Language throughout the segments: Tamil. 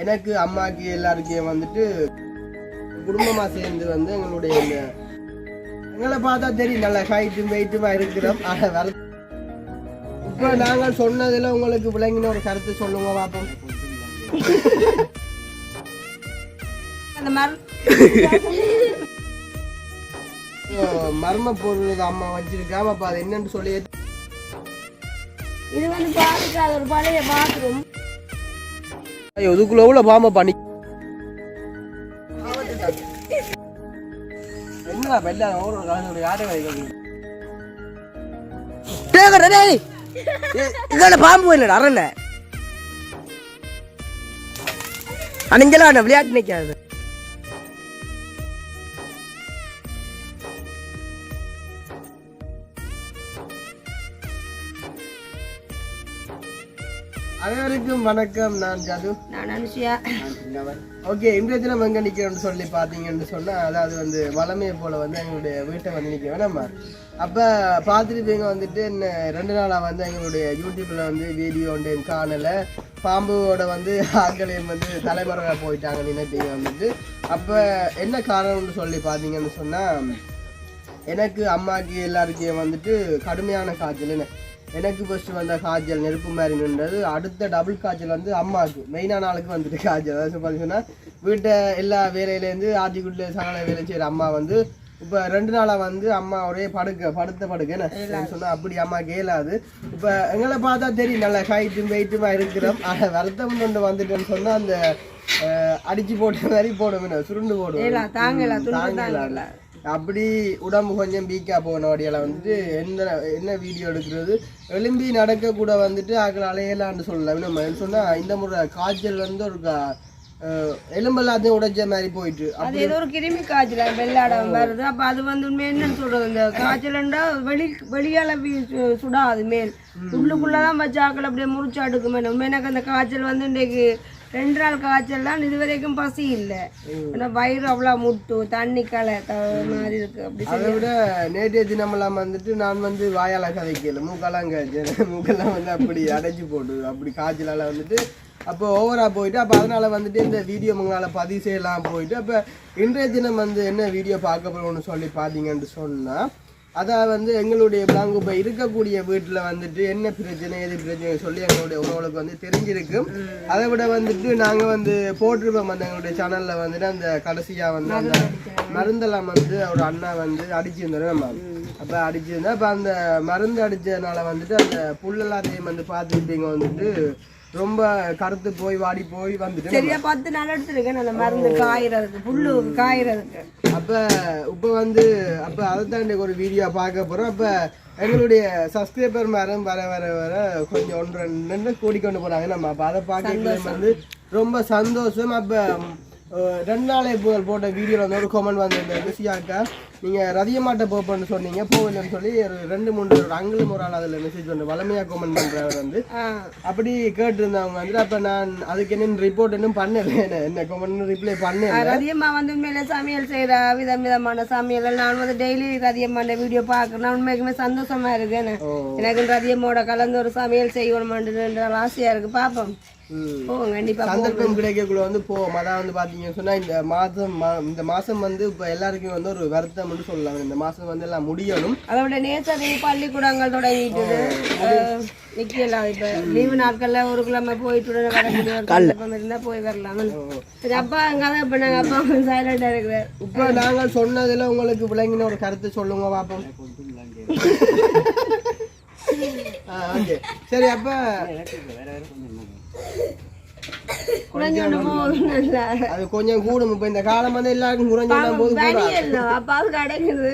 எனக்கு அம்மாக்கு எல்லாருக்கும் வந்துட்டு குடும்பமா சேர்ந்து வந்து எங்களுடைய எங்களை பார்த்தா தெரியும் நல்ல ஹைட்டும் வெயிட்டுமா இருக்கிறோம். இப்போ நாங்கள் சொன்னதுல உங்களுக்கு விளங்கின ஒரு கருத்து சொல்லுங்க பார்ப்போம். மர்ம பொருள் அம்மா வச்சிருக்காம அப்ப அது என்னன்னு சொல்லி இது வந்து பாத்துக்காத ஒரு பழைய பாத்ரூம். இதுக்குள்ள உள்ள பாம்பை பண்ணி என்னடா பெல்ல ஒரு காலத்துல யாரே இதோட பாம்பு இல்லடா அரண்ட அன்னைக்கெல்லாம் விளையாட்டு நிக்காது. அனைவருக்கும் வணக்கம். நான் ஜது. நான் அனுஷியா. ஓகே, இன்றைய தினம் எங்க நிக்கிறோம்னு சொல்லி பாத்தீங்கன்னு சொன்னா, அதாவது வந்து வளமையை போல வந்து எங்களுடைய வீட்டை வந்து நிக்க வேணாமா. அப்ப பாத்துருப்பீங்க வந்துட்டு என்ன 2 நாளா வந்து எங்களுடைய யூடியூப்ல வந்து வீடியோ ஒன்று காணல. பாம்போட வந்து ஆட்களையும் வந்து தலைமறைவா போயிட்டாங்க நினைப்பீங்க வந்துட்டு. அப்ப என்ன காரணம்னு சொல்லி பாத்தீங்கன்னு சொன்னா, எனக்கு அம்மாக்கு எல்லாருக்கும் வந்துட்டு கடுமையான காய்ச்சல். எனக்கு ஃபர்ஸ்ட் வந்த காய்ச்சல் நெருப்பு மாதிரி நின்றது. அடுத்த டபுள் காய்ச்சல் வந்து அம்மாவுக்கு மெயினான ஆளுக்கு வந்துட்டு காய்ச்சல். அதாவது பார்த்தீங்கன்னா வீட்டை எல்லா வேலையிலேருந்து ஆட்டிக்குள்ள சகல வேலை செய்கிற அம்மா வந்து இப்போ 2 நாளாக வந்து அம்மா ஒரே படுத்த படுக்கன்னு சொன்னால் அப்படி அம்மா கேளாது. இப்போ எங்களை பார்த்தா தெரியும் நல்ல ஹைட்டும் வெயிட்டுமா இருக்கிறோம். வருத்தம் கொண்டு வந்துட்டேன்னு சொன்னால் அந்த அடிச்சு போட்ட மாதிரி போடுவேன், சுருண்டு போடுவேன், தாங்கல. அப்படி உடம்பு கொஞ்சம் வீக்காக போன வழியால் வந்துட்டு என்ன வீடியோ எடுக்கிறது எலும்பி நடக்க கூட வந்துட்டு ஆக்கள் அலையலான்னு சொல்லலாம். நம்ம சொன்னால் இந்த முறை காய்ச்சல் வந்து ஒரு எலும்பு எல்லாத்தையும் உடைச்ச மாதிரி போயிட்டு அது ஏதோ ஒரு கிருமி காய்ச்சல் வெள்ளாடம் வருது. அப்போ அது வந்து உண்மை என்னன்னு சொல்றது, இந்த காய்ச்சல்ன்றா வெளியால சுடாது, மேல் உள்ளுக்குள்ளதான் வச்சு ஆக்கள் அப்படியே முறிச்சு அடுக்குமே. உண்மை எனக்கு அந்த காய்ச்சல் வந்து இன்றைக்கு 2 நாள் காய்ச்சல் தான். இது வரைக்கும் பசி இல்லை, ஏன்னா வயிறு அவ்வளோ முட்டு தண்ணி களை மாதிரி இருக்கு. அப்படி அதை விட நேற்றைய தினமெல்லாம் வந்துட்டு நான் வந்து வாயால கதைக்கல, மூக்கெல்லாம் காய்ச்சல், மூக்கெல்லாம் வந்து அப்படி அடைச்சி போட்டு அப்படி காய்ச்சலால் வந்துட்டு அப்போ ஓவராக போயிட்டு அப்போ அதனால் வந்துட்டு இந்த வீடியோ உங்களால் பதிவு செய்யலாம் போயிட்டு. அப்போ இன்றைய தினம் வந்து என்ன வீடியோ பார்க்க போகிறோம்னு சொல்லி பார்த்தீங்கன்னு சொன்னால், அதாவது வந்து எங்களுடைய பிளாங்கு இப்போ இருக்கக்கூடிய வீட்டில் வந்துட்டு என்ன பிரச்சனை எது பிரச்சனை சொல்லி எங்களுடைய உறவுகளுக்கு வந்து தெரிஞ்சிருக்கும். அதை விட வந்துட்டு நாங்கள் வந்து போட்டிருப்போம் அந்த எங்களுடைய சேனலில் வந்துட்டு அந்த கடைசியாக வந்து அந்த மருந்தெல்லாம் வந்து ஒரு அண்ணா வந்து அடிச்சிருந்தோம் நம்ம. அப்போ அடிச்சிருந்தா அப்போ அந்த மருந்து அடித்ததுனால வந்துட்டு அந்த புல் எல்லாத்தையும் வந்து பார்த்துக்கிட்டீங்க வந்துட்டு ரொம்ப கருத்து போய் வாடி போய் வந்துட்டு சரியா 10 நாள் எடுத்துருக்கேன் அந்த மருந்து காயறதுக்கு, புல்லு காயறதுக்கு. அப்போ இப்போ வந்து அப்போ அதை தாண்டி ஒரு வீடியோ பார்க்க போகிறோம். அப்போ எங்களுடைய சப்ஸ்கிரைபர் மேரம் வர வர வர கொஞ்சம் 1-2 கூடிக்கொண்டு போகிறாங்க நம்ம. அப்போ அதை பார்க்க வந்து ரொம்ப சந்தோஷம். அப்போ 2 நாளே போட்ட வீடியோவில் வந்து ஒரு கமெண்ட் வந்து ருசியாக்கா நீங்கள் ரதியமாட்ட போப்பன்னு சொன்னீங்க, போகலன்னு சொல்லி ஒரு 2-3 அங்களும் ஒரு ஆள் அதில் மெசேஜ் வந்து வளமையாக கமெண்ட் பண்ணுறவர் வந்து அப்படி கேட்டுருந்தவங்க வந்துட்டு. அப்போ நான் அதுக்கு என்ன ரிப்போர்ட் இன்னும் பண்ணலை, என்ன கமெண்ட் ரிப்ளை பண்ணல. ரதியம்மா வந்து உண்மையில சமையல் செய்கிற விதமான சமையல் நான் வந்து டெய்லி ரதியம்மாண்ட வீடியோ பார்க்குறேன். உண்மைக்குமே சந்தோஷமா இருக்கு. எனக்கு ரதியம்மாவோட கலந்து ஒரு சமையல் செய்யணுமான்ற ஆசையாக இருக்குது. பார்ப்போம், சந்தர்ப்பம் கிடைக்கக்குள்ள வந்து போவோம். அதான் வந்து பாத்தீங்கன்னு சொன்னா இந்த மாசம் வந்து இப்ப எல்லாருக்கும் வந்து ஒரு வருத்தம் சொல்லலாம். இந்த மாசம் வந்து எல்லாம் முடியணும். அதோட நேசதி பள்ளிக்கூடங்கள் தொடங்கிட்டு நிக்கலாம். இப்ப லீவு நாட்கள்ல ஒரு கிழமை போயிட்டு இருந்தா போய் வரலாம். அப்பா அங்கதான் இப்ப நாங்க அப்பா சைலண்டா இருக்கிறார். இப்ப நாங்க சொன்னதுல உங்களுக்கு விளங்கின ஒரு கருத்து சொல்லுங்க பாப்போம். சரி, அப்ப அது கொஞ்சம் கூடும். இப்ப இந்த காலம் வந்து எல்லாருக்கும் குறைஞ்சாலும் போது அப்பாவுக்கு அடைக்குது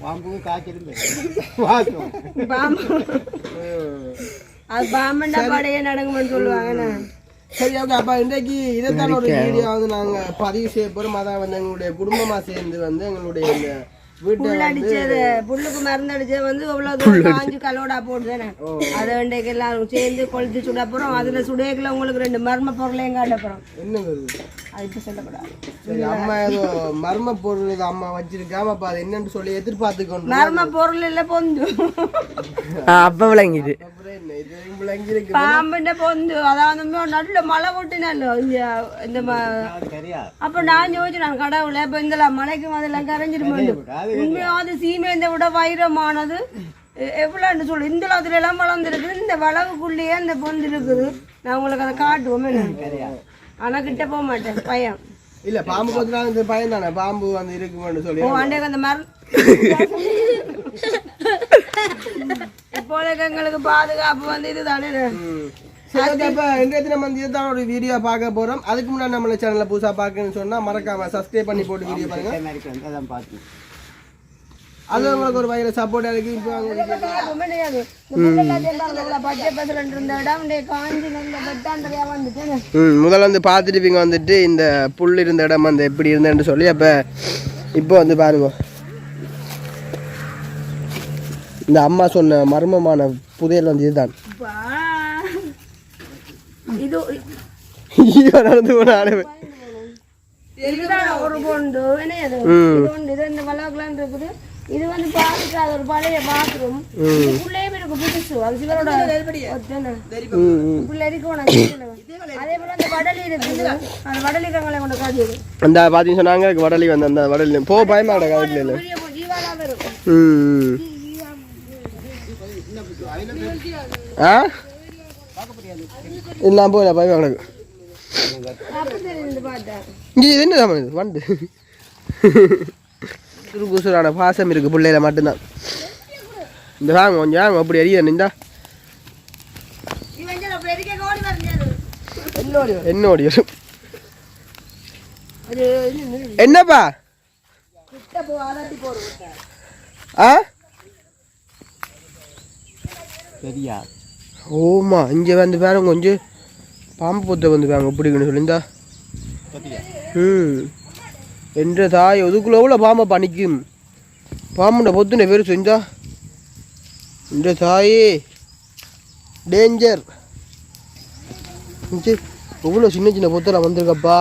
பாம்பு காய்ச்சிருந்து அது பாம்பண்டா படையே நடக்கும்னு சொல்லுவாங்க. சரி, ஓகே. அப்போ இன்றைக்கு இதைத்தான் ஒரு வீடியோ வந்து நாங்கள் பதிவு செய்ய போகிறோம். அதான் வந்து எங்களுடைய குடும்பமாக சேர்ந்து வந்து எங்களுடைய இந்த புல் அடிச்சது புல்லுக்கு மருந்து அடிச்சது வந்து எவ்வளவு தூரம் காஞ்சு கலோடா போடுதானே அதை வேண்டைக்கு எல்லாரும் சேர்ந்து கொளுத்து சுட போறோம் அதுல சுடையக்குள்ள உங்களுக்கு 2 மர்ம பொருளையும் காட்ட போறோம். என்ன வருது அது இப்ப சொல்லக்கூடாது. சரி அம்மா ஏதோ மர்ம பொருள் அம்மா வச்சிருக்காம அப்ப அது என்னன்னு சொல்லி எதிர்பார்த்துக்கொண்டு மர்ம பொருள் இல்ல பொந்து அப்ப விளங்கிது பாம்புண்ட பொந்து அதாவது நல்ல மழை கொட்டினால இந்த அப்ப நான் யோசிச்சு நான் கடவுள இப்ப இந்த மலைக்கும் அதெல்லாம் கரைஞ்சிட்டு உண்மையாவது சீமை இந்த விட வைரமானது எவ்வளோன்னு சொல்லு இந்த அதுல எல்லாம் வளர்ந்துருக்குது இந்த வளவுக்குள்ளேயே அந்த பொந்து இருக்குது நான் உங்களுக்கு அதை காட்டுவோம் ஆனா கிட்ட போக மாட்டேன் பயம் இல்ல பாம்பு கொத்தினா இந்த பயம் தானே பாம்பு வந்து இருக்குன்னு சொல்லி அண்டே அந்த மரம் இப்போதைக்கு எங்களுக்கு பாதுகாப்பு வந்து இதுதானே. ஒரு வீடியோ பார்க்க போறோம். அதுக்கு முன்னாடி நம்மள சேனல்ல புதுசா பார்க்கணும்னு சொன்னா மறக்காம சப்ஸ்கிரைப் பண்ணி போட்டு வீடியோ பாருங்க. அது உங்களுக்கு ஒரு வகையில சப்போர்ட்டா இருக்கு. முதல்ல வந்து பார்த்துட்டு வந்துட்டு இந்த புல் இருந்த இடம் வந்து எப்படி இருந்தேன்னு சொல்லி அப்ப இப்போ வந்து பாருங்க இந்த அம்மா சொன்ன மர்மமான புதையல் வந்து இதுதான். நடந்து போன ஒரு பொண்டு இது இந்த வளவுக்குலாம் இருக்குது. இது வந்து பாத்துக்காது ஒரு பழைய பாத்ரூம் பிள்ளையும் இருக்கு புதுசு அது சிவரோட பிள்ளை இருக்கணும். அதே போல அந்த வடலி இருக்குது அந்த வடலி கங்களை கொண்டு காட்சி அந்த பாத்தீங்க சொன்னாங்க வடலி வந்து அந்த வடலி போ பயமா காட்டுல ஜீவாலாவே இருக்கும். எல்லாம் போய் பயமா கிடக்கு. இங்கே இது என்ன சாமான் இது வண்டு குசுரான பாசம் இருக்கு பிள்ளையில மட்டும்தான். இந்த வாங்க கொஞ்சம் வாங்க அப்படி எரிய நின்றா என்னோடி என்னப்பா ஆ சரியா ஓமா இங்கே வந்து பாருங்க கொஞ்சம் பாம்பு பொத்தை வந்து பாருங்க பிடிக்கணும் சொல்லிந்தா என்ற தாய் ஒதுக்குள்ள எவ்வளோ பாம்பை பணிக்கும் பாம்புண்ட பொத்துன பேர் செஞ்சா என்ற தாயே டேஞ்சர் எவ்வளோ சின்ன சின்ன பொத்தெல்லாம் வந்திருக்கப்பா.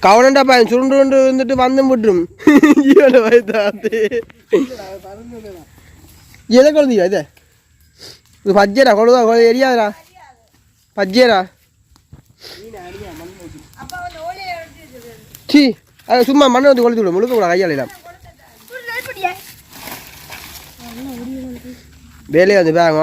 கவனண்டாப்பா சுருண்டு கொண்டு வந்துட்டு வந்து விட்டுரும் ஈவன வயதாத்து எதை குழந்தையா இதை இது பஜ்ஜரா கொழுதா எரியாதரா பஜ்ஜரா சி அது சும்மா மண்ணை வந்து கொளுத்து விடும் முழுக்க கூட கையாளிடலாம் வேலையை வந்து பேங்க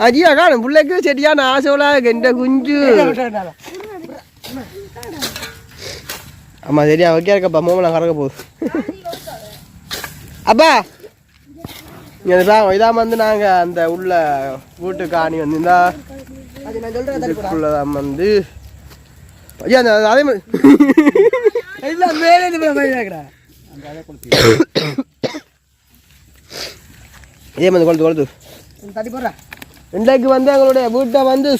அஜியா காணும் பிள்ளைக்கு செடியான ஆசைவலா எந்த குஞ்சு ஆமா சரியா ஓகே இருக்கப்பா மோமெல்லாம் கறக்க போகுது. அப்பா இதான் வந்து நாங்கள் அந்த உள்ள வீட்டு காணி வந்து இந்த இதுக்குள்ளதான் வந்து ஐயா அந்த அதே மாதிரி இதே மாதிரி கொளுத்து கொளுத்து தட்டி போடுறேன். இன்றைக்கு வந்து எங்களுடைய வீட்டை வந்து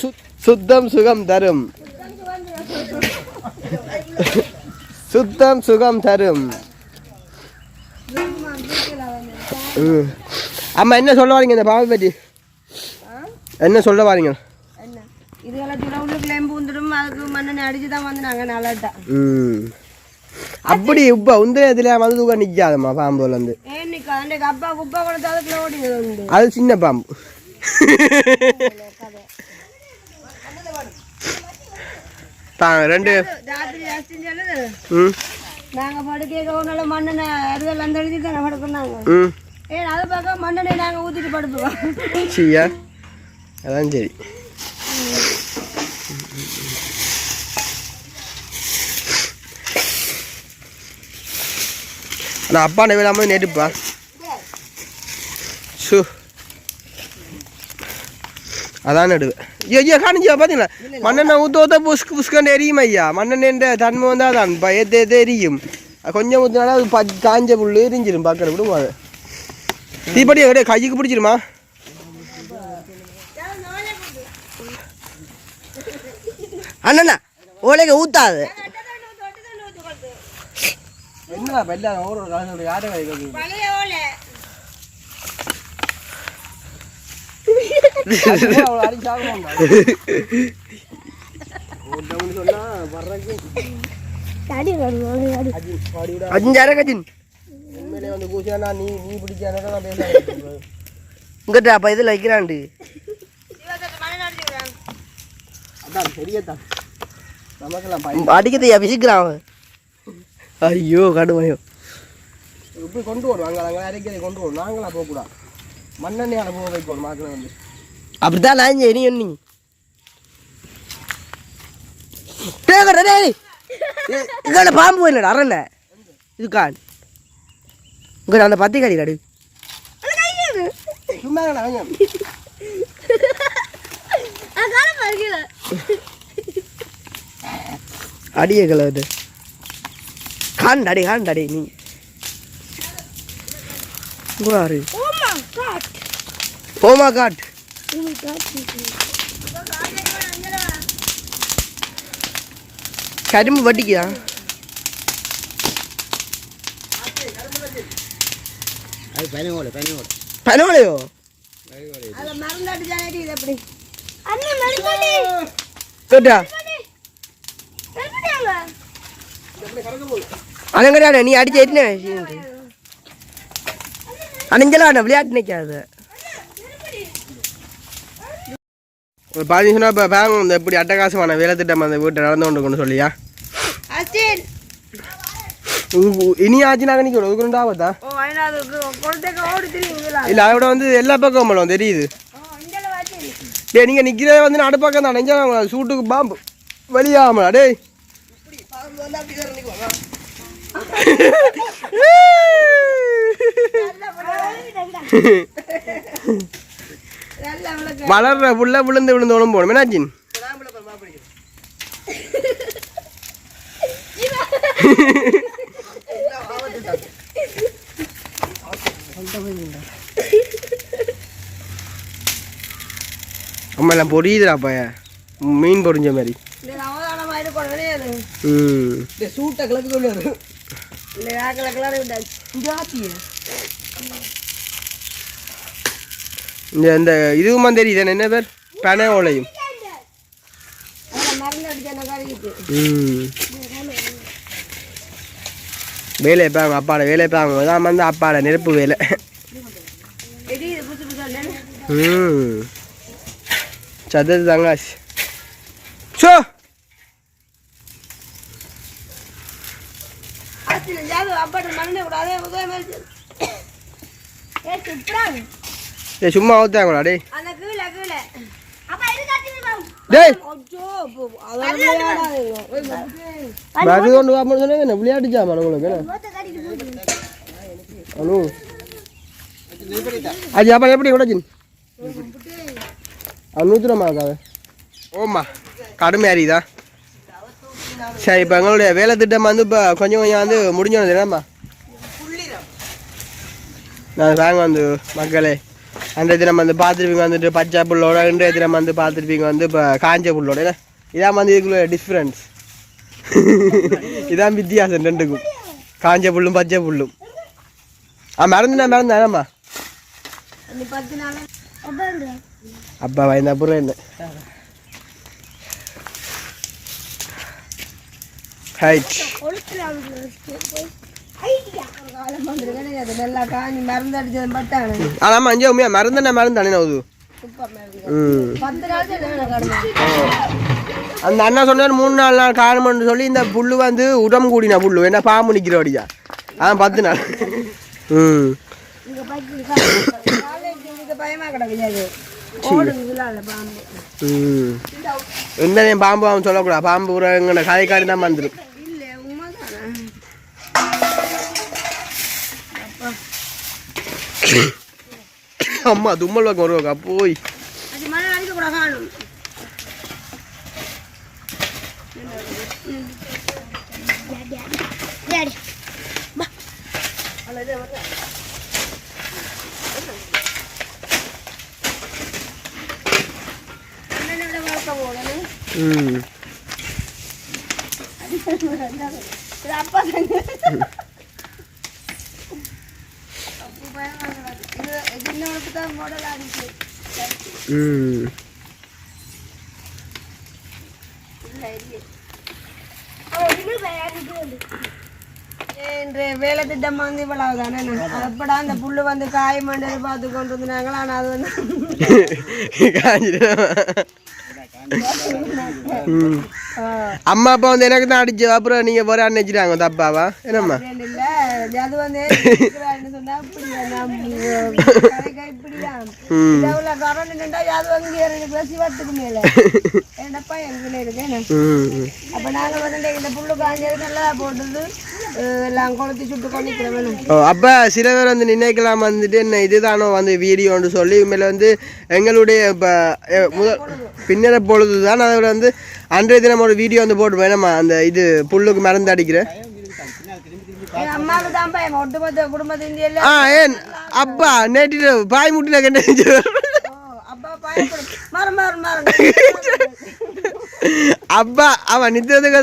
சுத்தம் சுகம் தரும் சுத்தம் சுகம் தரும். அம்மா என்ன சொல்ல வாரீங்க இந்த பாவை பற்றி என்ன சொல்ல வாரீங்க? அப்படி இப்ப உந்திரத்துல வந்து தூக்க நிக்காதம்மா பாம்புல இருந்து அது சின்ன பாம்பு. ரெண்டு நாங்க படுக்க மண்ணெண்ண அறுதல் அந்த எழுதி தானே படுக்கணும். அதை பார்க்க மண்ணெண்ணை நாங்கள் ஊற்றிட்டு படுப்போம். சரியா அதான் சரி. நான் அப்பா நவிடாமல் நேட்டுப்பா அதான் நடுவேன் ஐயா காணிச்சா பார்த்தீங்களா மண்ணெண்ணெய் ஊற்ற ஊற்ற புஷ்கண்டு எரியும் ஐயா மண்ணெண்ணெய்ன்ற தன்மை வந்தால் தான் ஏற்ற எரியும் கொஞ்சம் ஊற்றினாலும் அது காஞ்ச புல் எரிஞ்சிடும் பார்க்கற விடுமா அது தீப்படி கைக்கு பிடிச்சிருமா அண்ணா ஓலைக்கு ஊத்தாது என்ன பெல்ல ஒரு காலத்தோட யாரை கைக்கு அஞ்சாயிர கஜின் வந்து கூசியா நீ நீ பிடிச்சான இங்கிட்ட அப்ப இதுல வைக்கிறாண்டு அதான் பெரியதான் நமக்கெல்லாம் அடிக்கதையா விசிக்கிறான் அவன் ஐயோ கடுமையோ இப்படி கொண்டு வருவாங்க நாங்கள் அரைக்கதை கொண்டு வருவோம் நாங்களாம் போகக்கூடாது மண்ணெண்ணையால் போக வைப்போம் மாக்கில் வந்து அப்படித்தான் நான் நீ நீ இங்கே பாம்பு இல்லைடா அரண்ட இதுக்கான் இங்கே அந்த பத்தி கடி காடு சும்மா அடிய கலவுது காண்டாடி நீ குராரு ஓமா காட் கரும்பு வட்டிக்குதா பனோலையோ கேட்டா அனங்கடா நீ அடிச்சு என்ன அணிஞ்சலாம் விளையாட்டு நிற்காது ஒரு 15 நிமிஷம் இப்போ பேங்க் இந்த எப்படி அட்டகாசமான வேலை திட்டம் அந்த வீட்டை நடந்து கொண்டு கொண்டு சொல்லியா இனி ஆச்சுனாக்க நிற்க ஒதுக்குறா பார்த்தா இல்லை அதோட வந்து எல்லா பக்கம் பண்ணுவோம் தெரியுது டே நீங்கள் நிற்கிறத வந்து நடு பக்கம் தான் நெஞ்சா சூட்டுக்கு பாம்பு வெளியாகலாம் டேய் வளர்ற புள்ள விழுந்து விழுந்தோடும் போகணும் என்னாச்சின் அம்மா பொரியுதுடா பைய மீன் பொரிஞ்ச மாதிரி சூட்டை கிளக்கு இந்த இதுவுமா தெரியுது என்ன பேர் பனை ஓலையும் வேலை பாங்க அப்பாட வேலை பாங்க தான் வந்து அப்பாட நெருப்பு வேலை சதது தங்காஸ் சோ சும்மா ஊத்தாங்கடா டேய் டேய் அது கொண்டு வாப்பன்னு சொன்னா என்ன விளையாட்டுச்சாமா உங்களுக்கு அனு அது அப்பா எப்படி உடச்சின் நூற்றுரமா இருக்காது ஓம்மா கடுமை அறியுதா சரி இப்போ எங்களுடைய வேலை திட்டம் வந்து இப்போ கொஞ்சம் வந்து முடிஞ்சோன்னு என்னம்மா நான் வாங்க வந்து மக்களே அன்றைய தினம் வந்து பார்த்துருப்பீங்க வந்துட்டு பச்சை புல்லோட இன்றைய தினம் வந்து பார்த்துருப்பீங்க வந்து இப்போ காஞ்ச புல்லோட என்ன இதான் வந்து இதுக்குள்ள டிஃப்ரென்ஸ் இதான் வித்தியாசம் ரெண்டுக்கும் காஞ்ச புல்லும் பச்சை புல்லும் மறந்துதானம்மா அப்பா வயந்தா புறம் என்ன ஹைட் ஆமாம் அஞ்சு உண்மையா மறந்தானே அது அந்த அண்ணா சொன்னார் 3-4 நாள் காணும்னு சொல்லி இந்த புல்லு வந்து உடம்பு கூடினா புல்லு என்ன பாம்பு நிற்கிற வடியா 10 நாள் என்ன பாம்பு அவன் சொல்லக்கூடாது பாம்பு உரங்கிற காய்காடி தான் வந்துடும் அம்மா தும்மல் பக்கம் வருவாங்க போய் ம் அப்பா தான் மாடல் ஆடிச்சு ம் வேலை திட்டம் வந்து இவ்வளவு தானே அப்படா அந்த புல்லு வந்து காயமாண்டது பார்த்து கொண்டு இருந்தாங்களா ஆனால் அது வந்து அம்மா அப்பா வந்து எனக்கு தான் அடிச்சு அப்புறம் நீங்க போற அன்னைச்சிட்டாங்க தப்பாவா என்னம்மா இல்ல அது வந்து சொன்னா இப்படிதான் கரண்ட் அது வந்து சிவத்துக்கு மேல என்னப்பா எங்க இருக்கு அப்ப நாங்க வந்து இந்த புல்லு காஞ்சது நல்லா போட்டது எல்லாம் கொளுத்தி சுட்டு கொண்டிக்கிறோம். அப்ப சில பேர் வந்து நினைக்கலாம் வந்துட்டு என்ன இதுதானோ வந்து வீடியோன்னு சொல்லி மேல வந்து எங்களுடைய இப்போ பின்னர பொழுதுதான் அதை வந்து அன்றைய தினம் ஒரு வீடியோ வந்து போட்டு வேணாமா அந்த இது புல்லுக்கு மருந்து அடிக்கிறேன். அம்மாவுக்கு தான் பயம் ஒட்டுமொத்த குடும்பத்தின் ஏன் அப்பா நேற்று பாய் முட்டின கண்டு அப்பா அவன் நித்திரத்துக்கு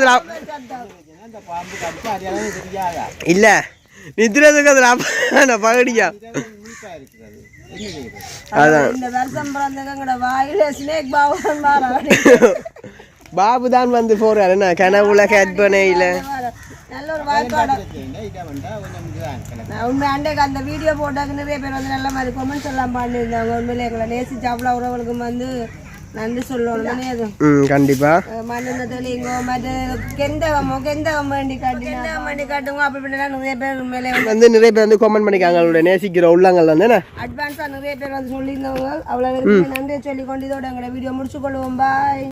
இல்ல நித்திரத்துக்கு அதுல அப்பா பகடியா அதான் இந்த வருஷம் பிறந்தவங்க வாயில ஸ்னேக் பாவம் மாறா பாபு தான் வந்து போறாரு என்ன கனவுல கற்பனையில நல்ல ஒரு வாய்ப்பாடு உண்மை அண்டைக்கு அந்த வீடியோ போட்டாக்க நிறைய பேர் வந்து நல்ல மாதிரி கமெண்ட்ஸ் எல்லாம் பண்ணியிருந்தாங்க உண்மையிலே எங்களை நேசிச்சு அவ்வளோ உறவுகளுக்கு வந்து நன்றி சொல்லணும் தானே அது கண்டிப்பா மண்ணு தெளிங்கோ மற்ற கெந்தவம் வேண்டி காட்டுங்க அப்படி நிறைய பேர் உண்மையிலே வந்து நிறைய பேர் வந்து கமெண்ட் பண்ணிக்காங்க அவங்களுடைய நேசிக்கிற உள்ளங்கள் வந்து அட்வான்ஸாக நிறைய பேர் வந்து சொல்லியிருந்தவங்க அவ்வளோ நன்றியை சொல்லி கொண்டு இதோட எங்களை வீடியோ முடிச்சு கொள்வோம் பாய்.